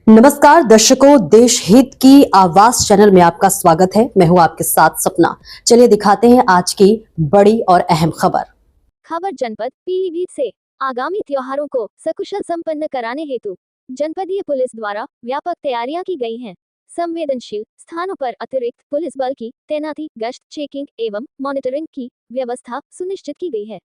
नमस्कार दर्शकों, देश हित की आवाज चैनल में आपका स्वागत है। मैं हूं आपके साथ सपना। चलिए दिखाते हैं आज की बड़ी और अहम खबर। जनपद पीलीभीत से आगामी त्योहारों को सकुशल संपन्न कराने हेतु जनपदीय पुलिस द्वारा व्यापक तैयारियां की गई हैं। संवेदनशील स्थानों पर अतिरिक्त पुलिस बल की तैनाती, गश्त, चेकिंग एवं मॉनिटरिंग की व्यवस्था सुनिश्चित की गई है।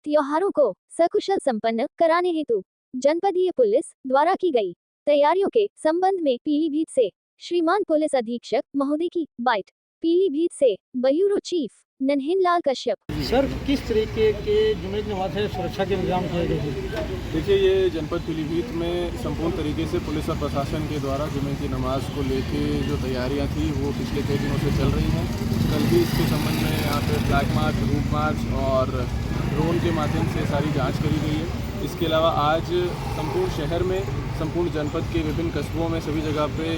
त्योहारों को सकुशल संपन्न कराने हेतु जनपदीय पुलिस द्वारा की गई तैयारियों के संबंध में पीलीभीत से श्रीमान पुलिस अधीक्षक महोदय की बाइट। पीलीभीत से ब्यूरो चीफ नन्हेन लाल कश्यप। सर, किस तरीके के जुनैद नवाज है सुरक्षा के इंतजाम किए गए हैं? देखिए, ये जनपद पीलीभीत में संपूर्ण तरीके से पुलिस और प्रशासन के द्वारा जुमे की नमाज को लेके जो तैयारियां थी वो पिछले कई दिनों से चल रही हैं। कल भी इसके संबंध में यहाँ पे फ्लैग मार्च, रूट मार्च और ड्रोन के माध्यम से सारी जांच करी गई है। इसके अलावा आज संपूर्ण शहर में, संपूर्ण जनपद के विभिन्न कस्बों में सभी जगह पे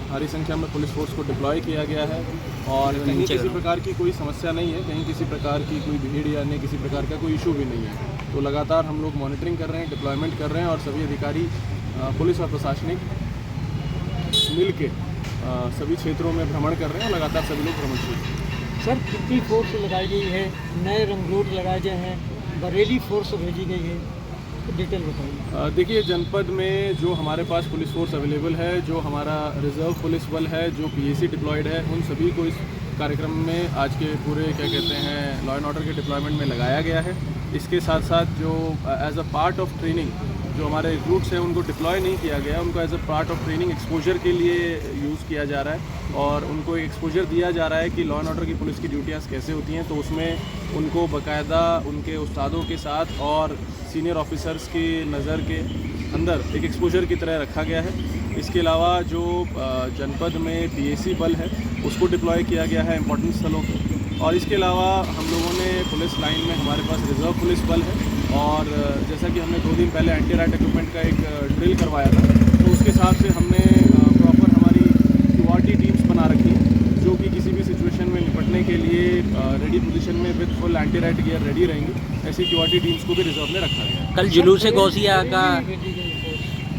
भारी संख्या में पुलिस फोर्स को डिप्लॉय किया गया है और कहीं किसी प्रकार की कोई समस्या नहीं है, कहीं किसी प्रकार की कोई भीड़ या अन्य किसी प्रकार का कोई इशू भी नहीं है। तो लगातार हम लोग मॉनिटरिंग कर रहे हैं, डिप्लॉयमेंट कर रहे हैं और सभी अधिकारी पुलिस और प्रशासनिक मिल के सभी क्षेत्रों में भ्रमण कर रहे हैं और लगातार सभी लोग भ्रमण कर रहे हैं। सर, कितनी फोर्स लगाई गई है? नए रंगरूट लगाए गए हैं, बरेली फोर्स भेजी गई है, डिटेल बताइए। देखिए, जनपद में जो हमारे पास पुलिस फोर्स अवेलेबल है, जो हमारा रिजर्व पुलिस बल है, जो पीएसी डिप्लॉयड है, उन सभी को इस कार्यक्रम में आज के पूरे लॉ एंड ऑर्डर के डिप्लॉयमेंट में लगाया गया है। इसके साथ साथ जो as a part of training जो हमारे रिक्रूट्स हैं उनको डिप्लॉय नहीं किया गया, उनको as a part of training exposure के लिए यूज़ किया जा रहा है और उनको एक्सपोजर दिया जा रहा है कि लॉ एंड ऑर्डर की पुलिस की ड्यूटियाँ कैसे होती हैं। तो उसमें उनको बाकायदा उनके उस्तादों के साथ और सीनियर ऑफिसर्स की नज़र के अंदर एक एक्सपोजर की तरह रखा गया है। इसके अलावा जो जनपद में पीएसी बल है उसको डिप्लॉय किया गया है इंपॉर्टेंट स्थलों पर। और इसके अलावा हम लोगों ने पुलिस लाइन में हमारे पास रिजर्व पुलिस बल है और जैसा कि हमने 2 दिन पहले एंटी राइट इक्विपमेंट का एक ड्रिल करवाया था, तो उसके हिसाब से हमने प्रॉपर हमारी क्यूआरटी टीम्स बना रखी हैं जो कि किसी भी सिचुएशन में निपटने के लिए रेडी पोजीशन में with full anti right gear ready रहेंगी। ऐसी क्यूआरटी टीम्स को भी रिजर्व में रखा गया है। कल जुलूस गौसिया का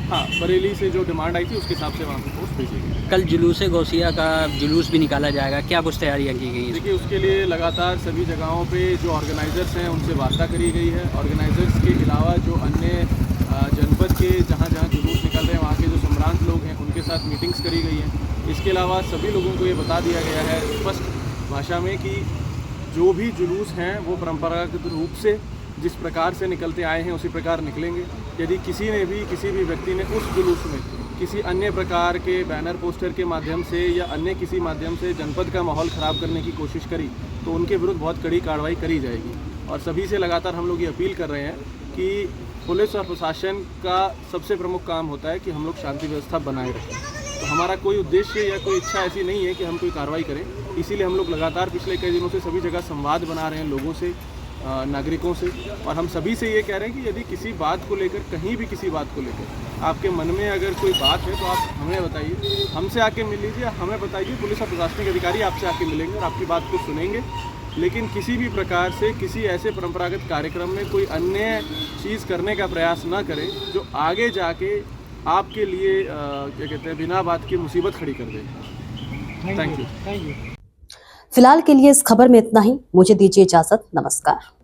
बरेली से जो डिमांड आई थी उसके हिसाब से वहाँ पर फोर्स भेजी गई। कल जुलूस गौसिया का जुलूस भी निकाला जाएगा, क्या कुछ तैयारियां की गई हैं? देखिए, उसके लिए लगातार सभी जगहों पे जो ऑर्गेनाइजर्स हैं उनसे वार्ता करी गई है। ऑर्गेनाइजर्स के अलावा जो अन्य जनपद के जहाँ जहाँ जुलूस निकल रहे हैं वहाँ के जो सम्रांत लोग हैं उनके साथ मीटिंग्स करी गई हैं। इसके अलावा सभी लोगों को ये बता दिया गया है स्पष्ट भाषा में कि जो भी जुलूस हैं वो परंपरागत रूप से जिस प्रकार से निकलते आए हैं उसी प्रकार निकलेंगे। यदि किसी भी व्यक्ति ने उस जुलूस में किसी अन्य प्रकार के बैनर पोस्टर के माध्यम से या अन्य किसी माध्यम से जनपद का माहौल ख़राब करने की कोशिश करी तो उनके विरुद्ध बहुत कड़ी कार्रवाई करी जाएगी। और सभी से लगातार हम लोग ये अपील कर रहे हैं कि पुलिस और प्रशासन का सबसे प्रमुख काम होता है कि हम लोग शांति व्यवस्था बनाए रखें। तो हमारा कोई उद्देश्य या कोई इच्छा ऐसी नहीं है कि हम कोई कार्रवाई करें। इसीलिए हम लोग लगातार पिछले कई दिनों से सभी जगह संवाद बना रहे हैं लोगों से, नागरिकों से, और हम सभी से ये कह रहे हैं कि यदि किसी बात को लेकर, कहीं भी किसी बात को लेकर आपके मन में अगर कोई बात है तो आप हमें बताइए, हमसे आके मिल लीजिए, हमें बताइए। पुलिस और प्रशासनिक अधिकारी आपसे आके मिलेंगे और आपकी बात को सुनेंगे। लेकिन किसी भी प्रकार से किसी ऐसे परंपरागत कार्यक्रम में कोई अन्य चीज़ करने का प्रयास ना करें जो आगे जाके आपके लिए बिना बात की मुसीबत खड़ी कर दे। Thank you. फिलहाल के लिए इस खबर में इतना ही। मुझे दीजिए इजाजत। नमस्कार।